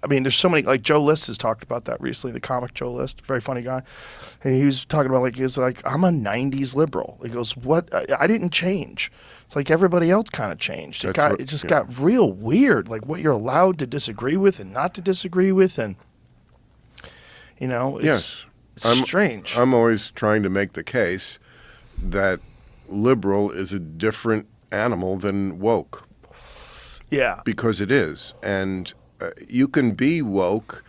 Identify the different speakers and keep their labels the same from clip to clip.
Speaker 1: I mean, there's so many, like Joe List has talked about that recently, the comic Joe List, very funny guy. And he was talking about, like, he's like, I'm a 90s liberal. He goes, what? I didn't change. It's like everybody else kind of changed. It got real weird, like what you're allowed to disagree with and not to disagree with. And, you know, it's strange.
Speaker 2: I'm always trying to make the case that liberal is a different animal than woke.
Speaker 1: Yeah.
Speaker 2: Because it is. And you can be woke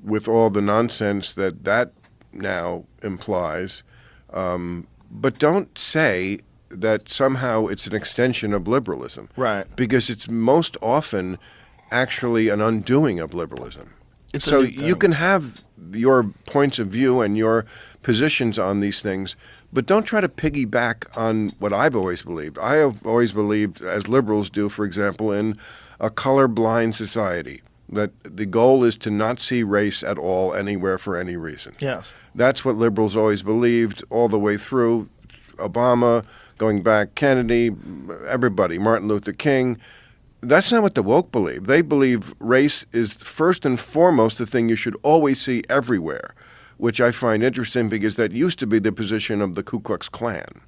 Speaker 2: with all the nonsense that now implies, but don't say that somehow it's an extension of liberalism.
Speaker 1: Right.
Speaker 2: Because it's most often actually an undoing of liberalism.
Speaker 1: So
Speaker 2: you can have your points of view and your positions on these things, but don't try to piggyback on what I've always believed. I have always believed, as liberals do, for example, in a colorblind society, that the goal is to not see race at all anywhere for any reason.
Speaker 1: Yes.
Speaker 2: That's what liberals always believed all the way through. Obama, going back, Kennedy, everybody, Martin Luther King. That's not what the woke believe. They believe race is first and foremost the thing you should always see everywhere, which I find interesting because that used to be the position of the Ku Klux Klan,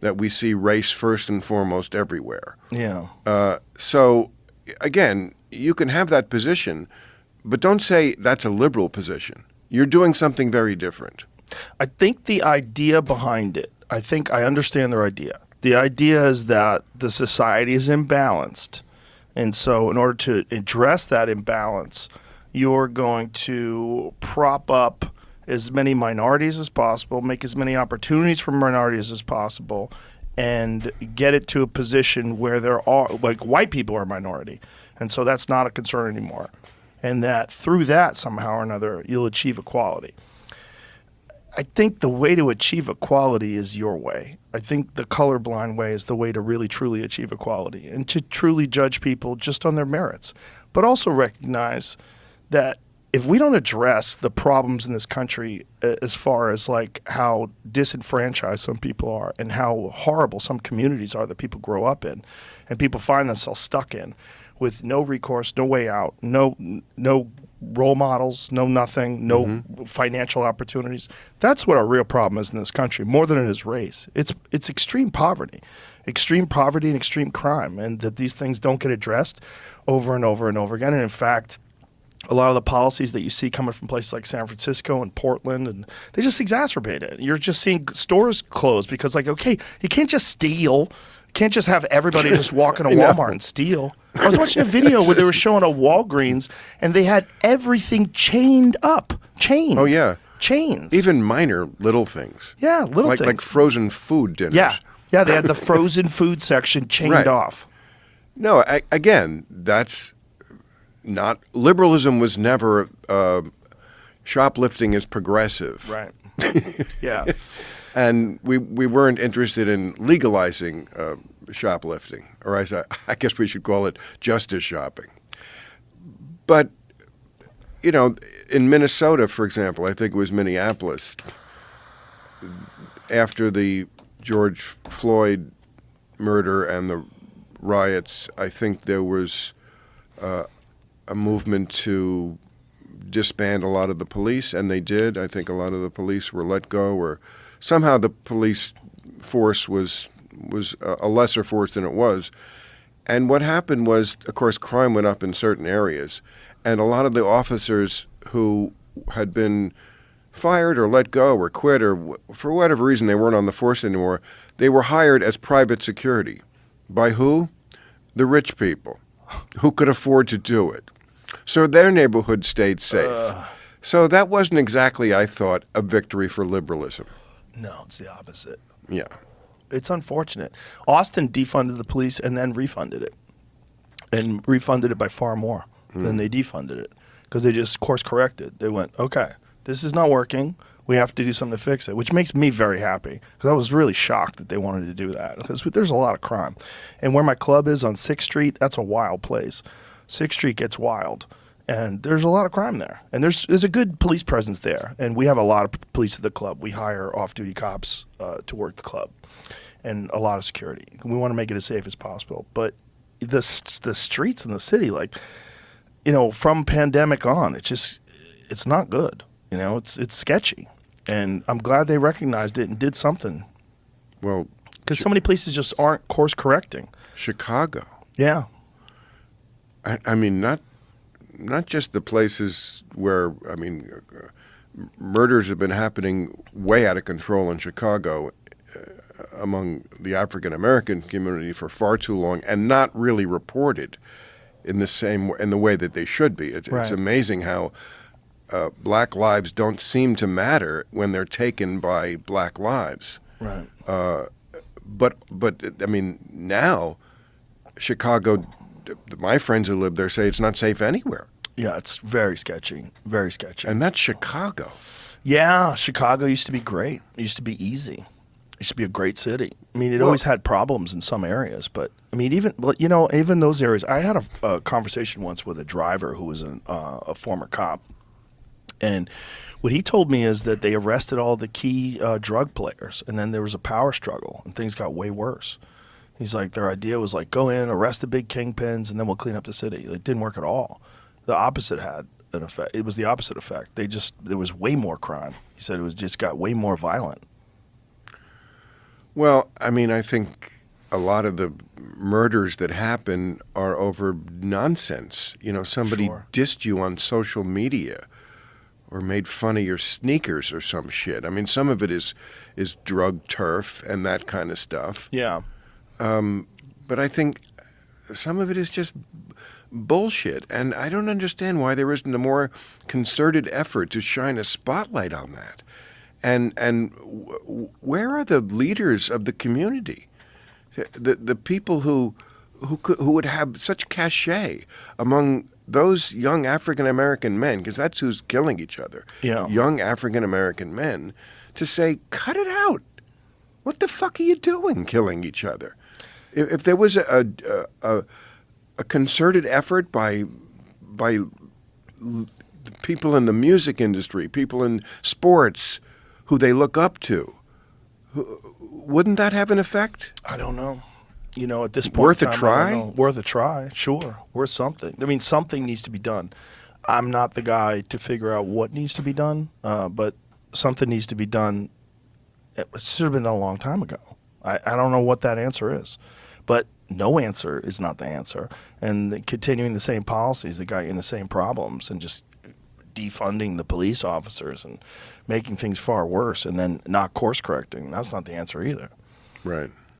Speaker 2: that we see race first and foremost everywhere.
Speaker 1: Yeah.
Speaker 2: So, again, you can have that position, but don't say that's a liberal position. You're doing something very different.
Speaker 1: I think the idea behind it, I think I understand their idea. The idea is that the society is imbalanced. And so in order to address that imbalance, you're going to prop up as many minorities as possible, make as many opportunities for minorities as possible, and get it to a position where there are, like, white people are a minority. And so that's not a concern anymore. And that through that, somehow or another, you'll achieve equality. I think the way to achieve equality is your way. I think the colorblind way is the way to really, truly achieve equality and to truly judge people just on their merits. But also recognize that if we don't address the problems in this country as far as like how disenfranchised some people are and how horrible some communities are that people grow up in and people find themselves stuck in with no recourse, no way out, no role models, no nothing, no financial opportunities. That's what our real problem is in this country, more than it is race. It's extreme poverty and extreme crime, and that these things don't get addressed over and over and over again. And in fact, a lot of the policies that you see coming from places like San Francisco and Portland, and they just exacerbate it. You're just seeing stores close because, like, okay, you can't just steal. You can't just have everybody just walk into Walmart and steal. I was watching a video where they were showing a Walgreens, and they had everything chained up. Chained.
Speaker 2: Oh, yeah.
Speaker 1: Chains.
Speaker 2: Even minor little things.
Speaker 1: Yeah, little things.
Speaker 2: Like frozen food dinners.
Speaker 1: Yeah, they had the frozen food section chained off.
Speaker 2: No, again, that's not – liberalism was never shoplifting is progressive.
Speaker 1: Right. Yeah.
Speaker 2: And we weren't interested in legalizing shoplifting, or as I guess we should call it justice shopping. But, you know, in Minnesota, for example, I think it was Minneapolis, after the George Floyd murder and the riots, I think there was a movement to disband a lot of the police, and they did. I think a lot of the police were let go, or somehow the police force was a lesser force than it was. And what happened was, of course, crime went up in certain areas. And a lot of the officers who had been fired or let go or quit or for whatever reason they weren't on the force anymore, they were hired as private security. By who? The rich people who could afford to do it. So their neighborhood stayed safe. So that wasn't exactly, I thought, a victory for liberalism.
Speaker 1: No, it's the opposite.
Speaker 2: Yeah.
Speaker 1: It's unfortunate. Austin defunded the police and then refunded it. And refunded it by far more than they defunded it. Because they just course corrected. They went, okay, this is not working. We have to do something to fix it, which makes me very happy. Because I was really shocked that they wanted to do that. Because there's a lot of crime. And where my club is on 6th Street, that's a wild place. 6th Street gets wild. And there's a lot of crime there. And there's a good police presence there. And we have a lot of police at the club. We hire off-duty cops to work the club. And a lot of security. We want to make it as safe as possible. But the streets in the city, like, from pandemic on, it's not good. It's sketchy. And I'm glad they recognized it and did something.
Speaker 2: Well,
Speaker 1: because so many places just aren't course correcting.
Speaker 2: Chicago.
Speaker 1: Yeah.
Speaker 2: I mean, not just the places where, murders have been happening way out of control in Chicago among the African American community for far too long and not really reported in the way that they should be. It's
Speaker 1: Right.
Speaker 2: amazing how black lives don't seem to matter when they're taken by black lives.
Speaker 1: Right.
Speaker 2: But now Chicago, my friends who live there say it's not safe anywhere.
Speaker 1: Yeah, it's very sketchy. Very sketchy.
Speaker 2: And that's Chicago.
Speaker 1: Yeah, Chicago used to be great. It used to be easy. It used to be a great city. It always had problems in some areas, but even those areas. I had a conversation once with a driver who was a former cop, and what he told me is that they arrested all the key drug players, and then there was a power struggle, and things got way worse. He's like, their idea was like, go in, arrest the big kingpins, and then we'll clean up the city. It didn't work at all. The opposite had an effect. It was the opposite effect. There was way more crime. He said it just got way more violent.
Speaker 2: Well, I think a lot of the murders that happen are over nonsense. Somebody
Speaker 1: Sure.
Speaker 2: dissed you on social media or made fun of your sneakers or some shit. Some of it is drug turf and that kind of stuff.
Speaker 1: Yeah.
Speaker 2: But I think some of it is just bullshit. And I don't understand why there isn't a more concerted effort to shine a spotlight on that. And where are the leaders of the community? The people who would have such cachet among those young African American men, because that's who's killing each other.
Speaker 1: Yeah.
Speaker 2: Young African American men, to say, cut it out. What the fuck are you doing, killing each other? If there was a concerted effort by people in the music industry, people in sports, who they look up to, wouldn't that have an effect?
Speaker 1: I don't know. At this point,
Speaker 2: Worth a
Speaker 1: in time,
Speaker 2: try?
Speaker 1: I don't know. Worth a try, sure. Worth something. Something needs to be done. I'm not the guy to figure out what needs to be done, but something needs to be done. It should have been done a long time ago. I don't know what that answer is, but no answer is not the answer. And continuing the same policies that got you in the same problems, and just defunding the police officers and making things far worse, and then not course correcting, that's not the answer either.
Speaker 2: Right.